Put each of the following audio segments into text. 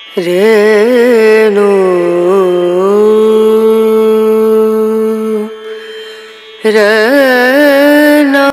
रेणु रेणु।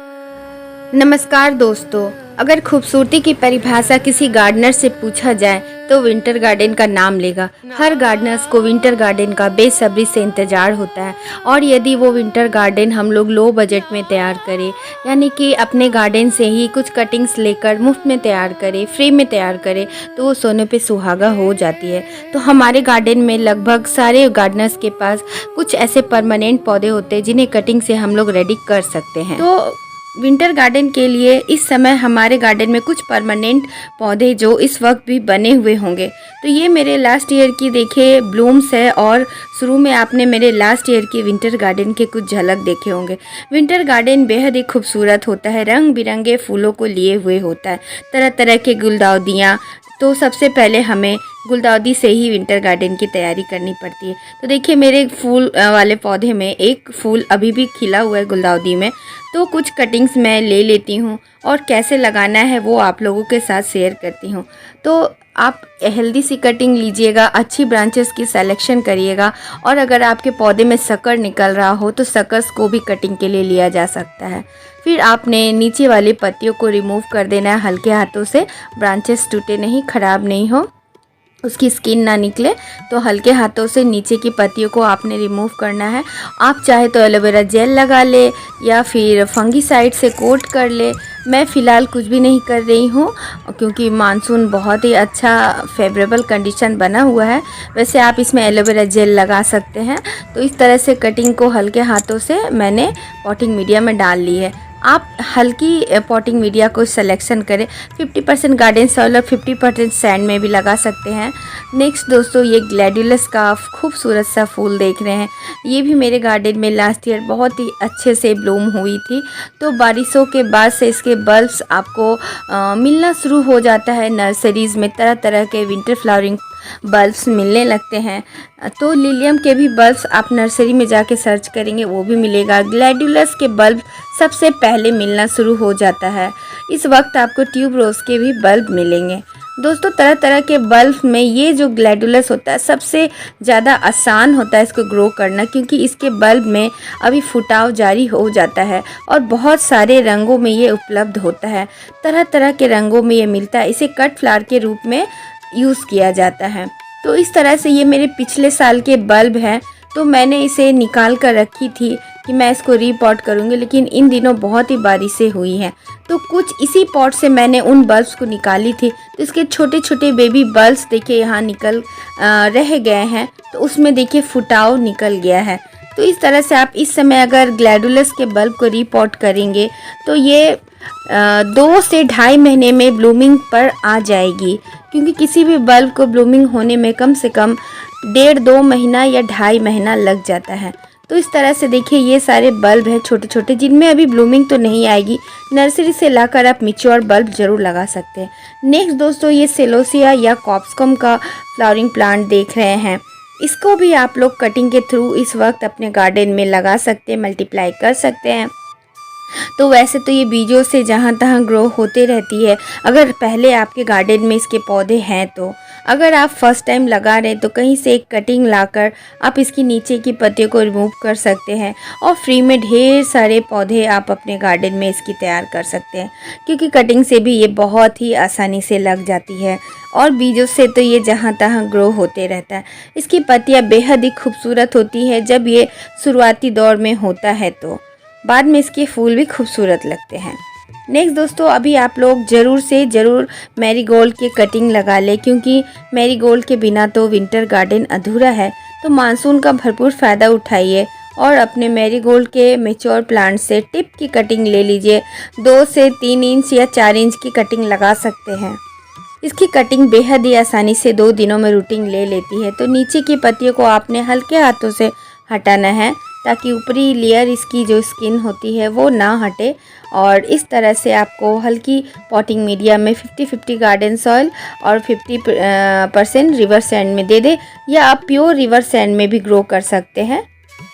नमस्कार दोस्तों, अगर खूबसूरती की परिभाषा किसी गार्डनर से पूछा जाए तो विंटर गार्डन का नाम लेगा। हर गार्डनर्स को विंटर गार्डन का बेसब्री से इंतज़ार होता है और यदि वो विंटर गार्डन हम लोग लो बजट में तैयार करें, यानी कि अपने गार्डन से ही कुछ कटिंग्स लेकर मुफ्त में तैयार करें, फ्री में तैयार करें, तो वो सोने पे सुहागा हो जाती है। तो हमारे गार्डन में लगभग सारे गार्डनर्स के पास कुछ ऐसे परमानेंट पौधे होते हैं जिन्हें कटिंग से हम लोग रेडी कर सकते हैं। तो विंटर गार्डन के लिए इस समय हमारे गार्डन में कुछ परमानेंट पौधे जो इस वक्त भी बने हुए होंगे। तो ये मेरे लास्ट ईयर की देखिए ब्लूम्स है और शुरू में आपने मेरे लास्ट ईयर की विंटर गार्डन के कुछ झलक देखे होंगे। विंटर गार्डन बेहद ही खूबसूरत होता है, रंग बिरंगे फूलों को लिए हुए होता है, तरह तरह के गुलदाउदियाँ। तो सबसे पहले हमें गुलदाउदी से ही विंटर गार्डन की तैयारी करनी पड़ती है। तो देखिए मेरे फूल वाले पौधे में एक फूल अभी भी खिला हुआ है गुलदाउदी में। तो कुछ कटिंग्स मैं ले लेती हूँ और कैसे लगाना है वो आप लोगों के साथ शेयर करती हूँ। तो आप हेल्दी सी कटिंग लीजिएगा, अच्छी ब्रांचेस की सिलेक्शन करिएगा। और अगर आपके पौधे में शक्कर निकल रहा हो तो शक्कर्स को भी कटिंग के लिए लिया जा सकता है। फिर आपने नीचे वाली पत्तियों को रिमूव कर देना है हल्के हाथों से, ब्रांचेस टूटे नहीं, ख़राब नहीं हो, उसकी स्किन ना निकले। तो हल्के हाथों से नीचे की पत्तियों को आपने रिमूव करना है। आप चाहे तो एलोवेरा जेल लगा ले या फिर फंगीसाइड से कोट कर ले। मैं फ़िलहाल कुछ भी नहीं कर रही हूँ क्योंकि मानसून बहुत ही अच्छा फेवरेबल कंडीशन बना हुआ है। वैसे आप इसमें एलोवेरा जेल लगा सकते हैं। तो इस तरह से कटिंग को हल्के हाथों से मैंने पॉटिंग मीडिया में डाल ली है। आप हल्की पॉटिंग मीडिया को सिलेक्शन करें, 50% गार्डन सॉइल और 50% सैंड में भी लगा सकते हैं। नेक्स्ट दोस्तों, ये ग्लैडियोलस का खूबसूरत सा फूल देख रहे हैं। ये भी मेरे गार्डन में लास्ट ईयर बहुत ही अच्छे से ब्लूम हुई थी। तो बारिशों के बाद से इसके बल्ब्स आपको मिलना शुरू हो जाता है। नर्सरीज़ में तरह तरह के विंटर फ्लावरिंग बल्ब्स मिलने लगते हैं। तो लिलियम के भी बल्ब्स आप नर्सरी में जाके सर्च करेंगे वो भी मिलेगा। ग्लैडियोलस के बल्ब सबसे पहले मिलना शुरू हो जाता है। इस वक्त आपको ट्यूब रोज के भी बल्ब मिलेंगे। दोस्तों, तरह तरह के बल्ब में ये जो ग्लैडियोलस होता है सबसे ज़्यादा आसान होता है इसको ग्रो करना, क्योंकि इसके बल्ब में अभी फुटाव जारी हो जाता है और बहुत सारे रंगों में ये उपलब्ध होता है। तरह तरह के रंगों में ये मिलता है। इसे कट फ्लावर के रूप में यूज़ किया जाता है। तो इस तरह से ये मेरे पिछले साल के बल्ब हैं। तो मैंने इसे निकाल कर रखी थी कि मैं इसको रीपॉट करूँगी, लेकिन इन दिनों बहुत ही बारिशें हुई हैं। तो कुछ इसी पॉट से मैंने उन बल्ब्स को निकाली थी। तो इसके छोटे छोटे बेबी बल्ब्स देखिए यहाँ निकल रह गए हैं। तो उसमें देखिए फुटाव निकल गया है। तो इस तरह से आप इस समय अगर ग्लैडियोलस के बल्ब को रीपॉट करेंगे तो ये 2 से ढाई महीने में ब्लूमिंग पर आ जाएगी, क्योंकि किसी भी बल्ब को ब्लूमिंग होने में कम से कम 1.5-2 महीना या 2.5 महीना लग जाता है। तो इस तरह से देखिए ये सारे बल्ब हैं छोटे छोटे, जिनमें अभी ब्लूमिंग तो नहीं आएगी। नर्सरी से लाकर आप मैच्योर बल्ब जरूर लगा सकते हैं। नेक्स्ट दोस्तों, ये सेलोसिया या कॉप्सकम का फ्लावरिंग प्लांट देख रहे हैं। इसको भी आप लोग कटिंग के थ्रू इस वक्त अपने गार्डन में लगा सकते हैं, मल्टीप्लाई कर सकते हैं। तो वैसे तो ये बीजों से जहाँ तहाँ ग्रो होते रहती है अगर पहले आपके गार्डन में इसके पौधे हैं। तो अगर आप फर्स्ट टाइम लगा रहे हैं तो कहीं से एक कटिंग लाकर आप इसकी नीचे की पत्तियों को रिमूव कर सकते हैं और फ्री में ढेर सारे पौधे आप अपने गार्डन में इसकी तैयार कर सकते हैं, क्योंकि कटिंग से भी ये बहुत ही आसानी से लग जाती है और बीजों से तो ये जहाँ तहाँ ग्रो होते रहता है। इसकी पत्तियाँ बेहद ही खूबसूरत होती है जब ये शुरुआती दौर में होता है, तो बाद में इसके फूल भी खूबसूरत लगते हैं। नेक्स्ट दोस्तों, अभी आप लोग ज़रूर से ज़रूर मैरीगोल्ड के कटिंग लगा लें, क्योंकि मैरीगोल्ड के बिना तो विंटर गार्डन अधूरा है। तो मानसून का भरपूर फ़ायदा उठाइए और अपने मैरीगोल्ड के मैच्योर प्लांट से टिप की कटिंग ले लीजिए। 2 से 3 इंच या 4 इंच की कटिंग लगा सकते हैं। इसकी कटिंग बेहद ही आसानी से 2 दिनों में रूटिंग ले लेती है। तो नीचे की पत्तियों को आपने हल्के हाथों से हटाना है ताकि ऊपरी लेयर इसकी जो स्किन होती है वो ना हटे। और इस तरह से आपको हल्की पॉटिंग मीडिया में 50-50 गार्डन सॉइल और 50% रिवर सैंड में दे दे, या आप प्योर रिवर सैंड में भी ग्रो कर सकते हैं।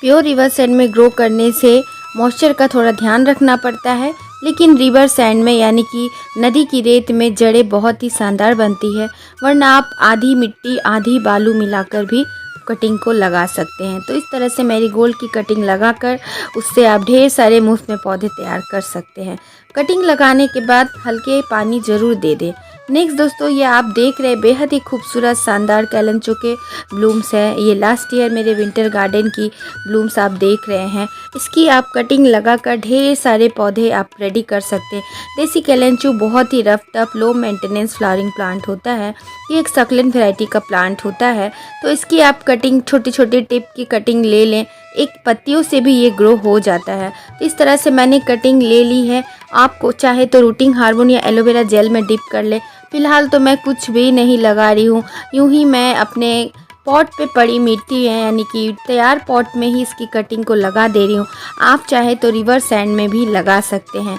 प्योर रिवर सैंड में ग्रो करने से मॉइस्चर का थोड़ा ध्यान रखना पड़ता है, लेकिन रिवर सैंड में यानी कि नदी की रेत में जड़ें बहुत ही शानदार बनती है, वरना आप आधी मिट्टी आधी बालू मिलाकर भी कटिंग को लगा सकते हैं। तो इस तरह से मैरीगोल्ड की कटिंग लगाकर उससे आप ढेर सारे मुफ्त में पौधे तैयार कर सकते हैं। कटिंग लगाने के बाद हल्के पानी ज़रूर दे दें। नेक्स्ट दोस्तों, ये आप देख रहे बेहद ही खूबसूरत शानदार कैलेंचो के ब्लूम्स हैं। ये लास्ट ईयर मेरे विंटर गार्डन की ब्लूम्स आप देख रहे हैं। इसकी आप कटिंग लगाकर ढेर सारे पौधे आप रेडी कर सकते हैं। देसी कैलेंचो बहुत ही rough tough low maintenance flowering plant होता है। ये एक सक्लेंट वैरायटी का प्लांट होता है। तो इसकी आप कटिंग छोटी छोटी टिप की कटिंग ले लें, एक पत्तियों से भी ये ग्रो हो जाता है। तो इस तरह से मैंने कटिंग ले ली है। आपको चाहे तो रूटिंग हार्मोन या एलोवेरा जेल में डिप कर ले। फिलहाल तो मैं कुछ भी नहीं लगा रही हूँ, यूँ ही मैं अपने पॉट पे पड़ी मिट्टी है यानी कि तैयार पॉट में ही इसकी कटिंग को लगा दे रही हूँ। आप चाहे तो रिवर सैंड में भी लगा सकते हैं।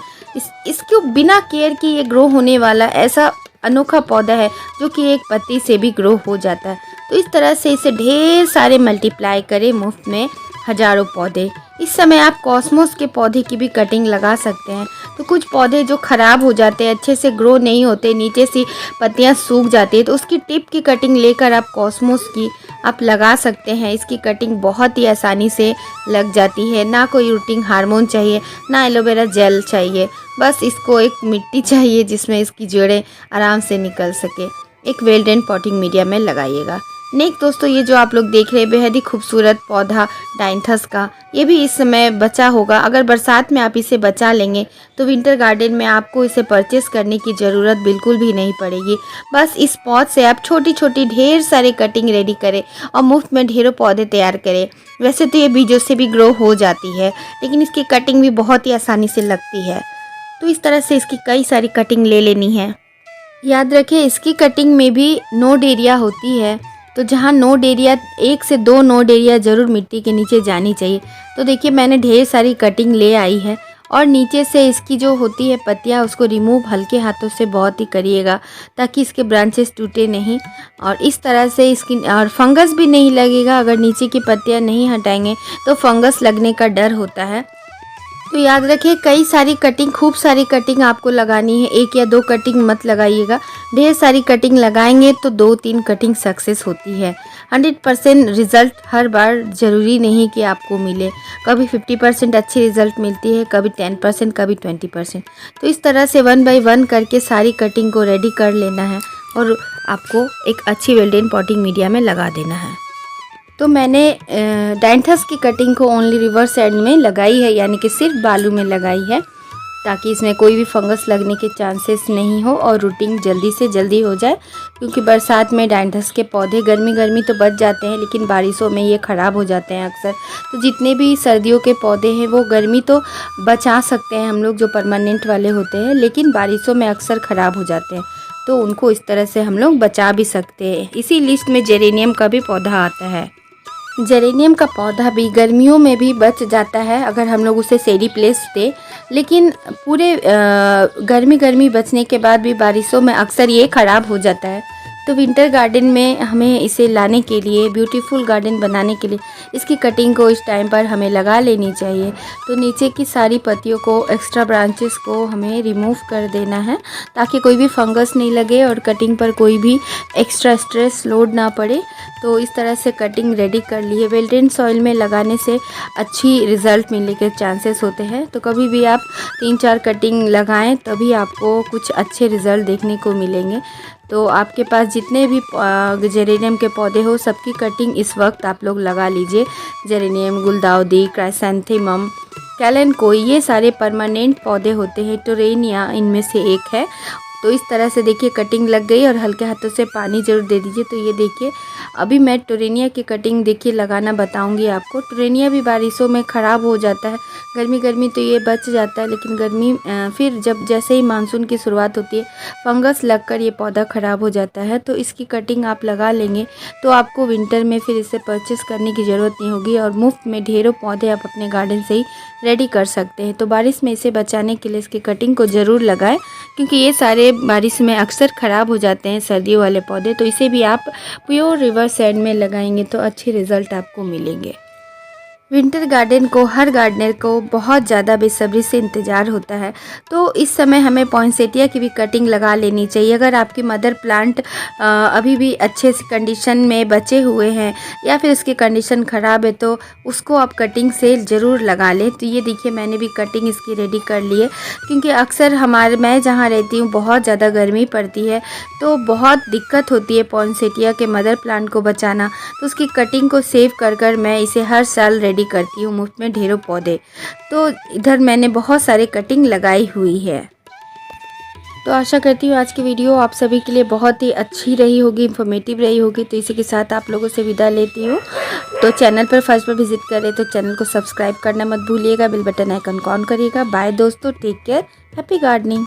इसको बिना केयर की ये ग्रो होने वाला ऐसा अनोखा पौधा है जो कि एक पत्ती से भी ग्रो हो जाता है। तो इस तरह से इसे ढेर सारे मल्टीप्लाई करें मुफ्त में हजारों पौधे। इस समय आप कॉस्मोस के पौधे की भी कटिंग लगा सकते हैं। तो कुछ पौधे जो ख़राब हो जाते हैं, अच्छे से ग्रो नहीं होते, नीचे से पत्तियां सूख जाती है, तो उसकी टिप की कटिंग लेकर आप कॉस्मोस की आप लगा सकते हैं। इसकी कटिंग बहुत ही आसानी से लग जाती है। ना कोई रूटिंग हार्मोन चाहिए, ना एलोवेरा जेल चाहिए, बस इसको एक मिट्टी चाहिए जिसमें इसकी जड़ें आराम से निकल सके। एक वेल ड्रेन पॉटिंग मीडिया में लगाइएगा। नेक्स्ट दोस्तों, ये जो आप लोग देख रहे हैं बेहद ही खूबसूरत पौधा डाइंथस का, ये भी इस समय बचा होगा। अगर बरसात में आप इसे बचा लेंगे तो विंटर गार्डन में आपको इसे परचेस करने की ज़रूरत बिल्कुल भी नहीं पड़ेगी। बस इस पौध से आप छोटी छोटी ढेर सारे कटिंग रेडी करें और मुफ्त में ढेरों पौधे तैयार करें। वैसे तो ये बीजों से भी ग्रो हो जाती है, लेकिन इसकी कटिंग भी बहुत ही आसानी से लगती है। तो इस तरह से इसकी कई सारी कटिंग ले लेनी है। याद रखें, इसकी कटिंग में भी नोड एरिया होती है, तो जहाँ नोड एरिया 1 से 2 नोड एरिया ज़रूर मिट्टी के नीचे जानी चाहिए। तो देखिए मैंने ढेर सारी कटिंग ले आई है और नीचे से इसकी जो होती है पत्तियाँ उसको रिमूव हल्के हाथों से बहुत ही करिएगा ताकि इसके ब्रांचेस टूटे नहीं। और इस तरह से इसकी और फंगस भी नहीं लगेगा। अगर नीचे की पत्तियाँ नहीं हटाएंगे तो फंगस लगने का डर होता है। तो याद रखिए, कई सारी कटिंग, खूब सारी कटिंग आपको लगानी है। 1 या 2 कटिंग मत लगाइएगा। ढेर सारी कटिंग लगाएंगे तो 2-3 कटिंग सक्सेस होती है। 100% रिज़ल्ट हर बार ज़रूरी नहीं कि आपको मिले। कभी 50% अच्छी रिज़ल्ट मिलती है, कभी 10%, कभी 20%। तो इस तरह से 1 बाय 1 करके सारी कटिंग को रेडी कर लेना है और आपको एक अच्छी वेल ड्रेन पॉटिंग मीडिया में लगा देना है। तो मैंने डाइंथस की कटिंग को ओनली रिवर साइड में लगाई है, यानी कि सिर्फ बालू में लगाई है, ताकि इसमें कोई भी फंगस लगने के चांसेस नहीं हो और रूटिंग जल्दी से जल्दी हो जाए। क्योंकि बरसात में डाइंथस के पौधे गर्मी तो बच जाते हैं, लेकिन बारिशों में ये ख़राब हो जाते हैं अक्सर। तो जितने भी सर्दियों के पौधे हैं वो गर्मी तो बचा सकते हैं हम लोग, जो परमानेंट वाले होते हैं, लेकिन बारिशों में अक्सर ख़राब हो जाते हैं। तो उनको इस तरह से हम लोग बचा भी सकते हैं। इसी लिस्ट में जेरेनियम का भी पौधा आता है। जेरेनियम का पौधा भी गर्मियों में भी बच जाता है अगर हम लोग उसे शेडी प्लेस दे, लेकिन पूरे गर्मी बचने के बाद भी बारिशों में अक्सर ये ख़राब हो जाता है। तो विंटर गार्डन में हमें इसे लाने के लिए, ब्यूटीफुल गार्डन बनाने के लिए इसकी कटिंग को इस टाइम पर हमें लगा लेनी चाहिए। तो नीचे की सारी पत्तियों को, एक्स्ट्रा ब्रांचेस को हमें रिमूव कर देना है ताकि कोई भी फंगस नहीं लगे और कटिंग पर कोई भी एक्स्ट्रा स्ट्रेस लोड ना पड़े। तो इस तरह से कटिंग रेडी कर लिए। वेल ड्रेन सॉइल में लगाने से अच्छी रिज़ल्ट मिलने के चांसेस होते हैं। तो कभी भी आप 3-4 कटिंग लगाएं तभी आपको कुछ अच्छे रिज़ल्ट देखने को मिलेंगे। तो आपके पास जितने भी जेरेनियम के पौधे हो, सबकी कटिंग इस वक्त आप लोग लगा लीजिए। जेरेनियम, गुलदाउदी, क्राइसैंथेमम, कैलेंको, ये सारे परमानेंट पौधे होते हैं। टोरेनिया इनमें से एक है। तो इस तरह से देखिए कटिंग लग गई और हल्के हाथों से पानी ज़रूर दे दीजिए। तो ये देखिए, अभी मैं टोरेनिया की कटिंग देखिए लगाना बताऊंगी आपको। टोरेनिया भी बारिशों में ख़राब हो जाता है, गर्मी तो ये बच जाता है, लेकिन गर्मी फिर जब जैसे ही मानसून की शुरुआत होती है फंगस लगकर ये पौधा ख़राब हो जाता है। तो इसकी कटिंग आप लगा लेंगे तो आपको विंटर में फिर इसे परचेस करने की ज़रूरत नहीं होगी और मुफ्त में ढेरों पौधे आप अपने गार्डन से ही रेडी कर सकते हैं। तो बारिश में इसे बचाने के लिए इसकी कटिंग को ज़रूर लगाएं, क्योंकि ये सारे बारिश में अक्सर ख़राब हो जाते हैं सर्दियों वाले पौधे। तो इसे भी आप प्योर रिवर साइड में लगाएंगे तो अच्छे रिज़ल्ट आपको मिलेंगे। विंटर गार्डन को हर गार्डनर को बहुत ज़्यादा बेसब्री से इंतज़ार होता है। तो इस समय हमें पॉइंसेटिया की भी कटिंग लगा लेनी चाहिए। अगर आपकी मदर प्लांट अभी भी अच्छे से कंडीशन में बचे हुए हैं या फिर उसकी कंडीशन ख़राब है तो उसको आप कटिंग से ज़रूर लगा लें। तो ये देखिए मैंने भी कटिंग इसकी रेडी कर ली है, क्योंकि अक्सर मैं जहाँ रहती हूँ बहुत ज़्यादा गर्मी पड़ती है, तो बहुत दिक्कत होती है पॉइंसेटिया के मदर प्लांट को बचाना। तो उसकी कटिंग को सेव कर मैं इसे हर साल रेडी करती हूँ, मुफ्त में ढेरों पौधे। तो इधर मैंने बहुत सारे कटिंग लगाई हुई है। तो आशा करती हूँ आज की वीडियो आप सभी के लिए बहुत ही अच्छी रही होगी, इन्फॉर्मेटिव रही होगी। तो इसी के साथ आप लोगों से विदा लेती हूँ। तो चैनल पर फर्स्ट बार विजिट करें तो चैनल को सब्सक्राइब करना मत भूलिएगा, बेल बटन आइकन को ऑन करिएगा। बाय दोस्तों, टेक केयर, हैप्पी गार्डनिंग।